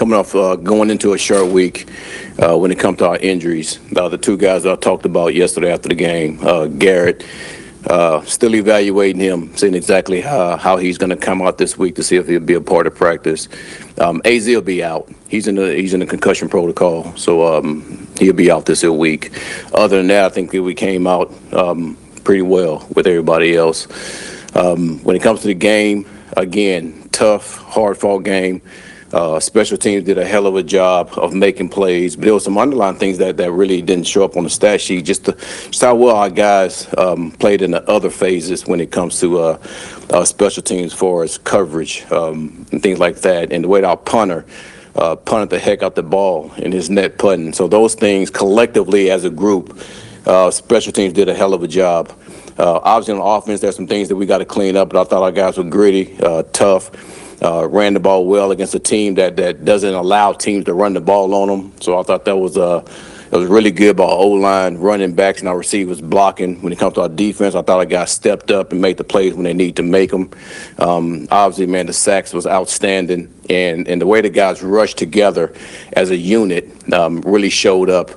coming off going into a short week when it comes to our injuries. The two guys that I talked about yesterday after the game, Garrett, still evaluating him, seeing exactly how he's going to come out this week to see if he'll be a part of practice. AZ will be out. He's in the concussion protocol, so he'll be out this week. Other than that, I think that we came out pretty well with everybody else. When it comes to the game, again, tough, hard-fought game. Special teams did a hell of a job of making plays, but there were some underlying things that really didn't show up on the stat sheet. Just how well our guys played in the other phases when it comes to special teams, as far as coverage and things like that, and the way that our punter punted the heck out the ball in his net putting. So those things collectively as a group, special teams did a hell of a job. Obviously on offense, there's some things that we got to clean up, but I thought our guys were gritty, tough. Ran the ball well against a team that doesn't allow teams to run the ball on them. So I thought that was really good by our O-line, running backs, and our receivers blocking. When it comes to our defense, I thought our guys stepped up and made the plays when they need to make them. Obviously, man, the sacks was outstanding, and the way the guys rushed together as a unit really showed up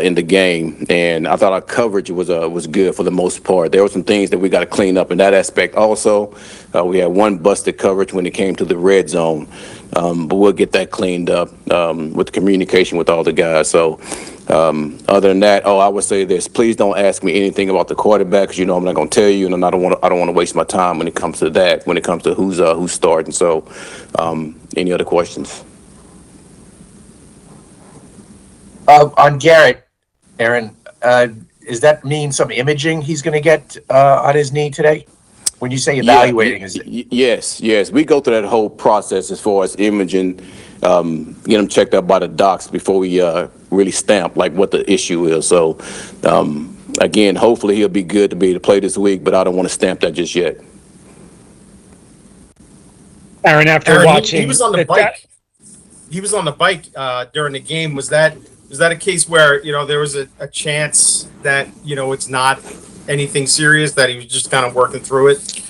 in the game. And I thought our coverage was good for the most part. There were some things that we got to clean up in that aspect also. We had one busted coverage when it came to the red zone, but we'll get that cleaned up with the communication with all the guys. So other than that, I would say this: please don't ask me anything about the quarterback, because I'm not going to tell you, and I don't want to waste my time when it comes to that. When it comes to who's starting. So, any other questions? On Garrett, Aaron, does that mean some imaging he's going to get on his knee today? When you say evaluating, is it? Yes. We go through that whole process as far as imaging, get them checked out by the docs before we really stamp like what the issue is. So, again, hopefully he'll be good to be able to play this week, but I don't want to stamp that just yet. Aaron, watching, he was on the bike. He was on the bike during the game. Was that a case where there was a chance that it's not anything serious, that he was just kind of working through it?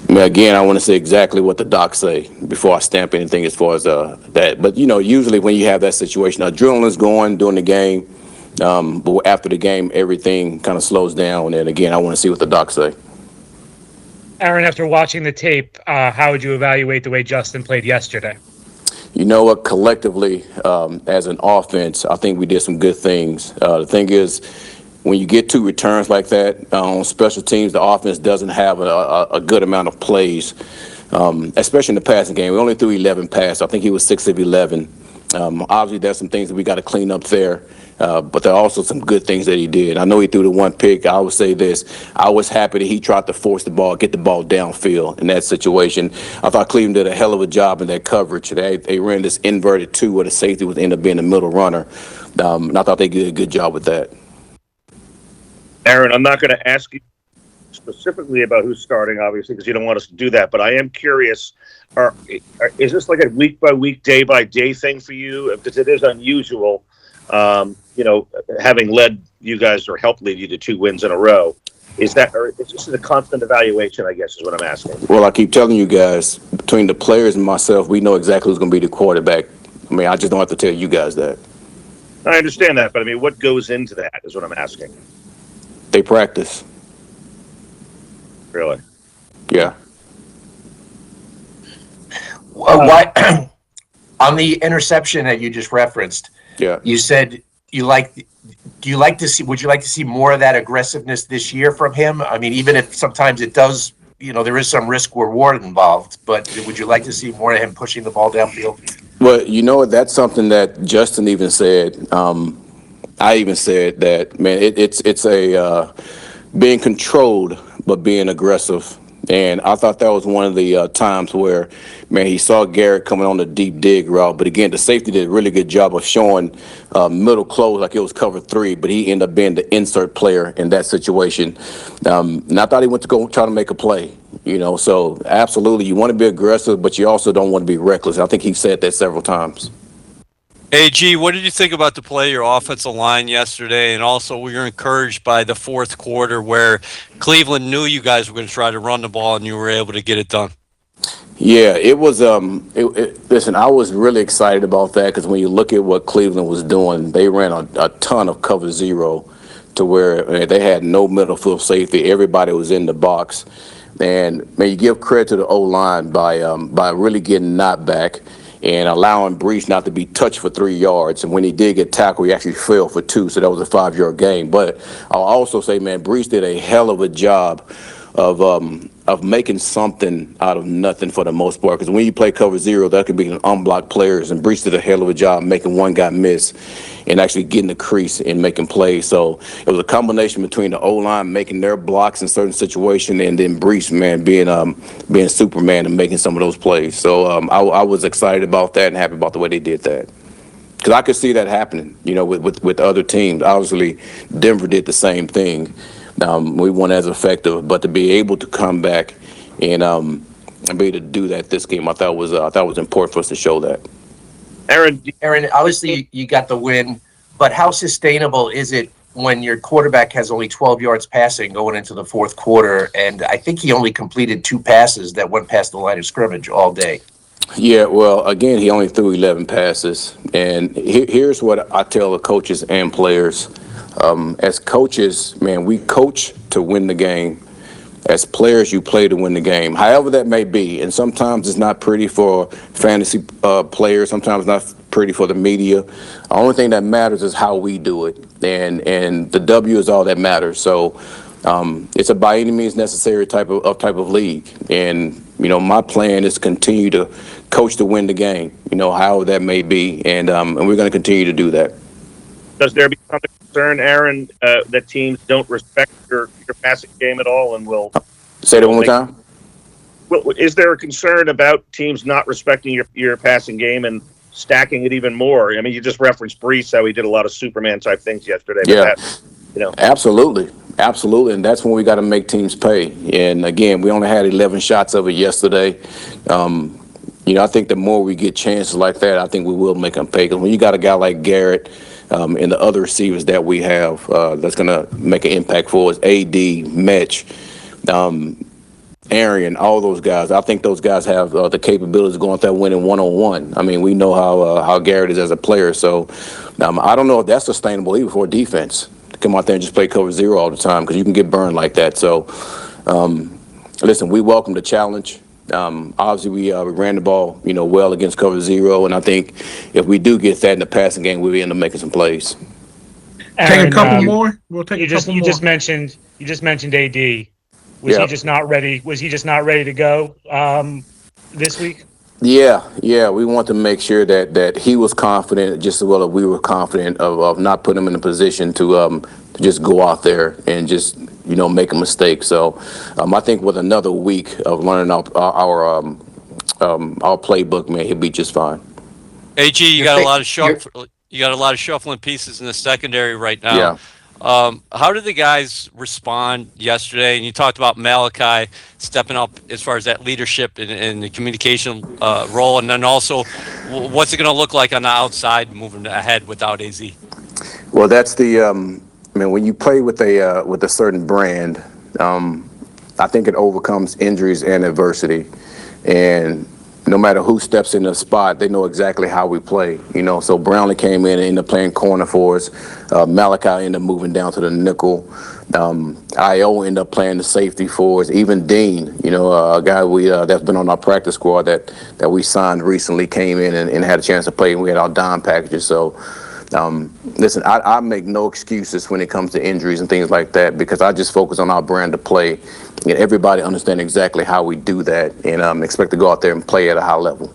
Again, I want to say exactly what the docs say before I stamp anything as far as that. But usually when you have that situation, adrenaline's going during the game, but after the game, everything kind of slows down. And again, I want to see what the docs say. Aaron, after watching the tape, how would you evaluate the way Justin played yesterday? You know what? Collectively, as an offense, I think we did some good things. The thing is, when you get two returns like that on special teams, the offense doesn't have a good amount of plays, especially in the passing game. We only threw 11 passes. I think he was 6 of 11. Obviously, there's some things that we got to clean up there, but there are also some good things that he did. I know he threw the one pick. I would say this: I was happy that he tried to force the ball, get the ball downfield in that situation. I thought Cleveland did a hell of a job in that coverage. They ran this inverted two where the safety would end up being the middle runner, and I thought they did a good job with that. Aaron, I'm not going to ask you specifically about who's starting, obviously, because you don't want us to do that. But I am curious: is this like a week by week, day by day thing for you? Because it is unusual, having led you guys or helped lead you to 2 wins in a row. Is this a constant evaluation? I guess is what I'm asking. Well, I keep telling you guys, between the players and myself, we know exactly who's going to be the quarterback. I mean, I just don't have to tell you guys that. I understand that, but I mean, what goes into that is what I'm asking. They practice. Really? Yeah. Why on the interception that you just referenced? Yeah. You said would you like to see more of that aggressiveness this year from him? I mean, even if sometimes it does, there is some risk reward involved, but would you like to see more of him pushing the ball downfield? Well, that's something that Justin even said. I even said that, man, it's a being controlled but being aggressive. And I thought that was one of the times where, man, he saw Garrett coming on the deep dig route. But again, the safety did a really good job of showing middle close like it was cover 3, but he ended up being the insert player in that situation. And I thought he went to go try to make a play, So absolutely, you want to be aggressive, but you also don't want to be reckless. I think he said that several times. AG, what did you think about the play, your offensive line yesterday? And also, we were encouraged by the fourth quarter where Cleveland knew you guys were going to try to run the ball and you were able to get it done. Yeah, it was. Listen, I was really excited about that because when you look at what Cleveland was doing, they ran a ton of cover zero to where they had no middle field safety. Everybody was in the box, and man, you give credit to the O line by really getting knocked back and allowing Brees not to be touched for 3 yards. And when he did get tackled, he actually fell for 2, so that was a 5-yard gain. But I'll also say, man, Brees did a hell of a job of making something out of nothing for the most part. Because when you play cover zero, that could be an unblocked players, and Brees did a hell of a job making one guy miss and actually getting the crease and making plays. So it was a combination between the O-line making their blocks in certain situations and then Brees, man, being Superman and making some of those plays. So I was excited about that and happy about the way they did that. Because I could see that happening, with other teams. Obviously, Denver did the same thing. We weren't as effective, but to be able to come back and be able to do that this game, I thought was important for us to show that. Aaron, obviously you got the win, but how sustainable is it when your quarterback has only 12 yards passing going into the fourth quarter? And I think he only completed 2 passes that went past the line of scrimmage all day. Yeah, well, again, he only threw 11 passes. And here's what I tell the coaches and players. As coaches, man, we coach to win the game. As players, you play to win the game, however that may be. And sometimes it's not pretty for fantasy players. Sometimes not pretty for the media. The only thing that matters is how we do it. And the W is all that matters. So it's a by any means necessary type of league. And, my plan is to continue to coach to win the game, however that may be. And we're going to continue to do that. Does there become a concern, Aaron, that teams don't respect your passing game at all and will say that one more time? Well, is there a concern about teams not respecting your passing game and stacking it even more? I mean, you just referenced Brees, how he did a lot of Superman type things yesterday. Yeah, Absolutely. Absolutely, and that's when we got to make teams pay. And again, we only had 11 shots of it yesterday. I think the more we get chances like that, I think we will make them pay. Because when you got a guy like Garrett and the other receivers that we have, that's going to make an impact for us. AD, Mitch, Arian, all those guys. I think those guys have the capabilities of going out there winning one-on-one. I mean, we know how Garrett is as a player. So I don't know if that's sustainable even for defense to come out there and just play cover zero all the time, because you can get burned like that. So listen, we welcome the challenge. Obviously, we ran the ball, well against cover zero, and I think if we do get that in the passing game, we'll end up making some plays. Aaron, Take a couple more. We'll take you a couple more. You just mentioned AD. Was Yeah. he just not ready? Was he just not ready to go this week? Yeah. We want to make sure that he was confident just as well as we were confident of not putting him in a position to just go out there and just make a mistake. So I think with another week of learning our playbook, man, he'll be just fine. AG, you got a lot of shuffling pieces in the secondary right now. Yeah. How did the guys respond yesterday? And you talked about Malachi stepping up as far as that leadership and the communication role, and then also what's it going to look like on the outside moving ahead without AZ? Well, that's when you play with a certain brand, I think it overcomes injuries and adversity. And no matter who steps in the spot, they know exactly how we play. So Brownlee came in and ended up playing corner for us. Malachi ended up moving down to the nickel. I.O. ended up playing the safety for us. Even Dean, a guy that's been on our practice squad that we signed recently, came in and had a chance to play, and we had our dime packages. So listen, I make no excuses when it comes to injuries and things like that, because I just focus on our brand of play, and everybody understand exactly how we do that, and expect to go out there and play at a high level.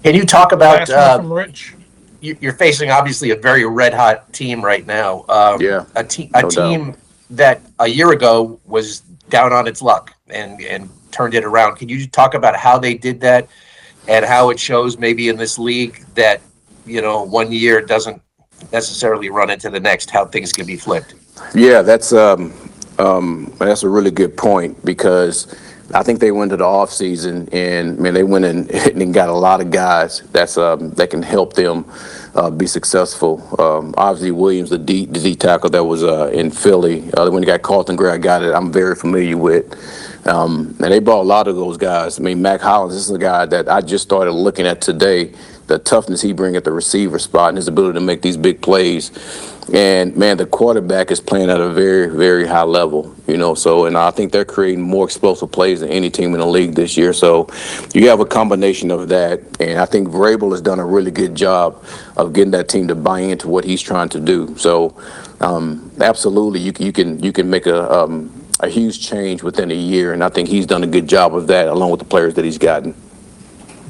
Can you talk about Last one from Rich. you're facing obviously a very red hot team right now. A team that a year ago was down on its luck and turned it around. Can you talk about how they did that and how it shows maybe in this league that 1 year doesn't necessarily run into the next, how things can be flipped? Yeah, that's a really good point, because I think they went to the off season and they went and got a lot of guys that can help them be successful. Obviously, Williams, the D tackle that was in Philly, when he got Carlton Gray, I got it. I'm very familiar with. And they brought a lot of those guys. I mean, Mac Hollins, this is a guy that I just started looking at today, the toughness he brings at the receiver spot and his ability to make these big plays. And, man, the quarterback is playing at a very, very high level, so, and I think they're creating more explosive plays than any team in the league this year. So you have a combination of that, and I think Vrabel has done a really good job of getting that team to buy into what he's trying to do. So absolutely, you can make a huge change within a year, and I think he's done a good job of that along with the players that he's gotten.